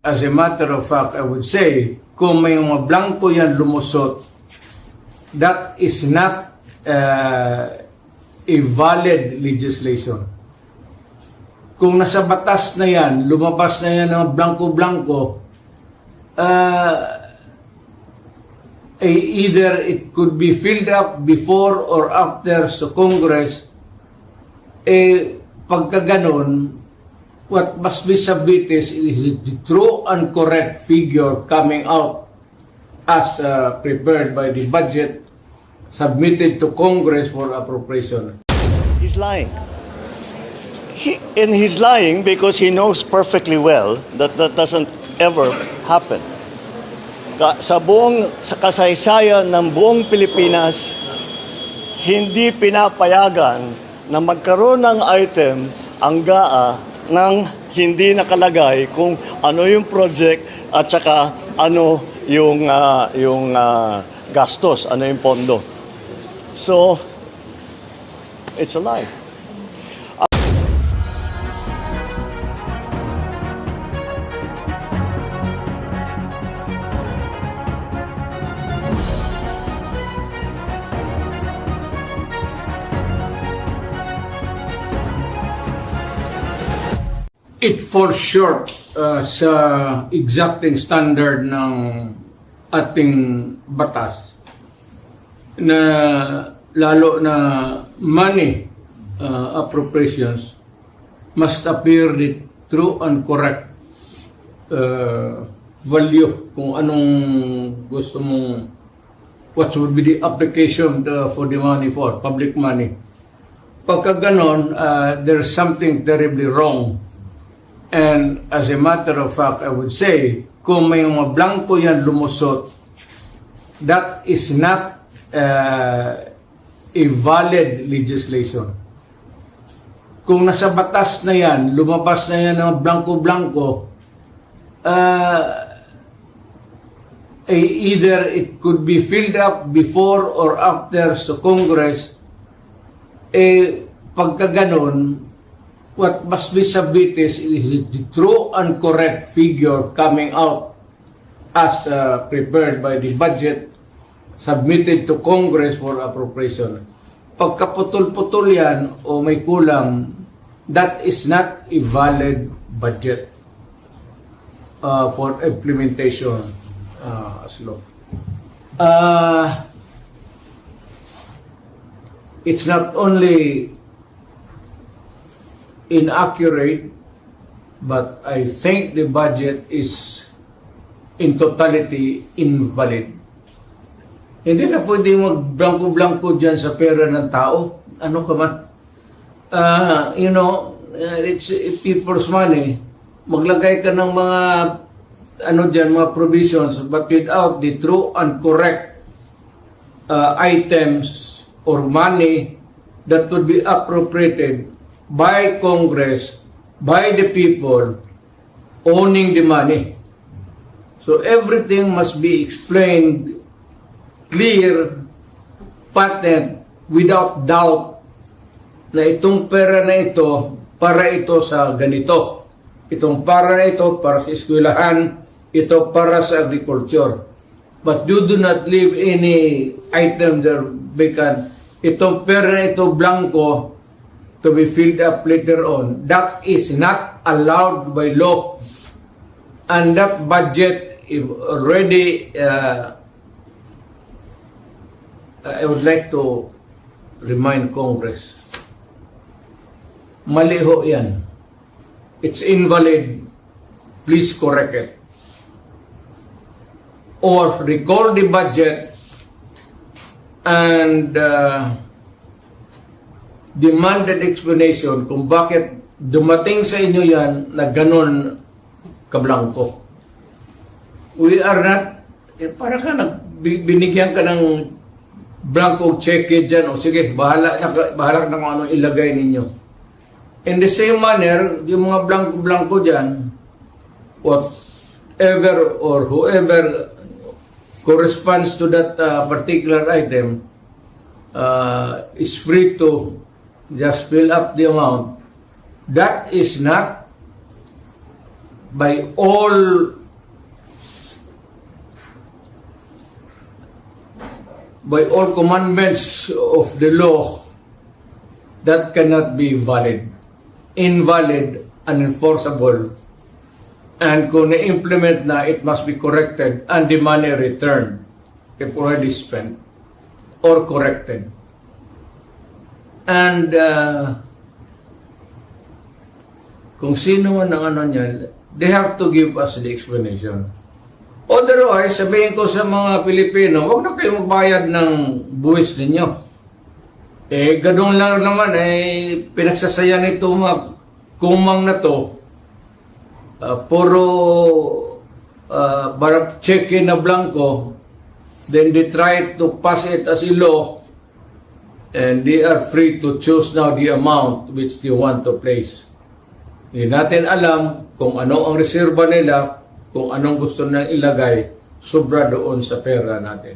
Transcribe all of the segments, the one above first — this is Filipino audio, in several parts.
As a matter of fact, I would say, kung may mga blanco yan lumusot, that is not a valid legislation. Kung nasa batas na yan, lumabas na yan ng blanco-blanco, either it could be filled up before or after sa Congress, pagka ganon, what must be submitted is the true and correct figure coming out as prepared by the budget submitted to Congress for appropriation. He's lying. He's lying because he knows perfectly well that that doesn't ever happen. Sa kasaysayan ng buong Pilipinas, hindi pinapayagan na magkaroon ng item ang GAA nang hindi nakalagay kung ano yung project at saka ano yung gastos, ano yung pondo. So, it's a lie. It falls short sa exacting standard ng ating batas na lalo na money appropriations must appear the true and correct value kung anong gusto mong what would be the application for the money for public money. Pagka ganon, there's something terribly wrong. And as a matter of fact, I would say, kung may mga blanco yan lumusot, that is not a valid legislation. Kung nasa batas na yan, lumabas na yan ng blanco-blanco, either it could be filled up before or after sa Congress, pagka ganon, what must be submitted is the true and correct figure coming out as prepared by the budget submitted to Congress for appropriation. Pagkaputol-putol yan o may kulang, that is not a valid budget for implementation as law. It's not only inaccurate, but I think the budget is in totality invalid. Hindi na pwede mag-blanco-blanco dyan sa pera ng tao. Ano ka man. It's people's money. Maglagay ka ng mga mga provisions, but without the true and correct items or money that would be appropriated by Congress, by the people owning the money. So everything must be explained clear, patent, without doubt na itong pera na ito para ito sa ganito. Itong para na ito para sa eskwelahan, ito para sa agriculture. But you do not leave any item there vacant. Itong pera na ito blanco to be filled up later on. That is not allowed by law. And that budget is already, I would like to remind Congress, mali ho yan. It's invalid. Please correct it. Or recall the budget and demanded explanation kung bakit dumating sa inyo yan na ganon kablangko. We are not, para ka binigyan ka ng blanco cheque dyan, o sige, bahala na kung ano ilagay ninyo. In the same manner, yung mga blanco-blanco dyan, whatever or whoever corresponds to that particular item is free to just fill up the amount. That is not by all commandments of the law, that cannot be valid, invalid, unenforceable, and kung na-implement na, it must be corrected and the money returned if already spent or corrected. And kung sino man ang ano niyan, they have to give us the explanation. Otherwise, sabihin ko sa mga Pilipino, huwag na kayo magbayad ng buwis ninyo. Ganun lang naman, pinagsasaya nito mga kumang na to, puro check na blanco, then they try to pass it as a law, and they are free to choose now the amount which they want to place. Hindi natin alam kung ano ang reserba nila, kung anong gusto nilang ilagay, sobra doon sa pera natin.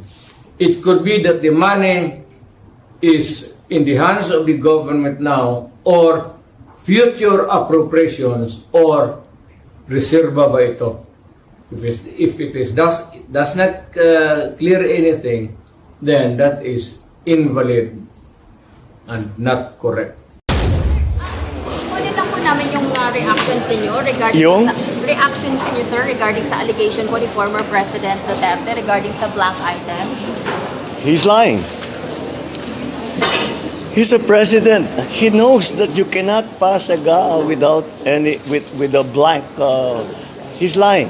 It could be that the money is in the hands of the government now, or future appropriations, or reserva ba ito? If it is does not clear anything, then that is invalid and not correct. Kunin lang po namin yung reactions niyo regarding reactions niyo, sir, regarding sa allegation po ni former President Duterte regarding sa blank item. He's lying. He's a president. He knows that you cannot pass a GAA without with a blank. He's lying.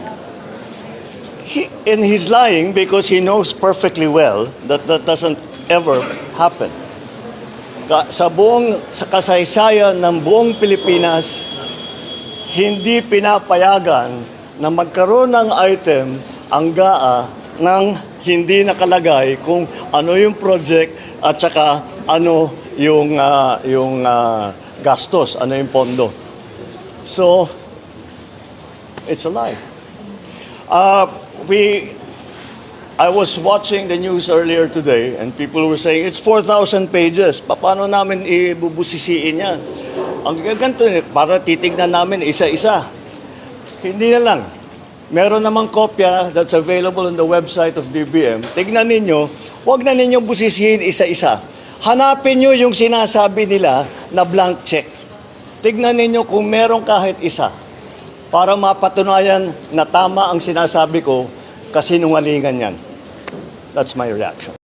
He's lying because he knows perfectly well that that doesn't ever happen. Sa kasaysayan ng buong Pilipinas, hindi pinapayagan na magkaroon ng item ang GAA nang hindi nakalagay kung ano yung project at saka ano yung gastos, ano yung pondo. So, it's a lie. I was watching the news earlier today and people were saying, it's 4,000 pages. Paano namin ibubusisiin yan? Ang ganito, para titignan namin isa-isa. Hindi na lang. Meron namang kopya that's available on the website of DBM. Tignan ninyo, huwag na ninyo busisihin isa-isa. Hanapin nyo yung sinasabi nila na blank check. Tignan ninyo kung meron kahit isa para mapatunayan na tama ang sinasabi ko, kasinungalingan yan. That's my reaction.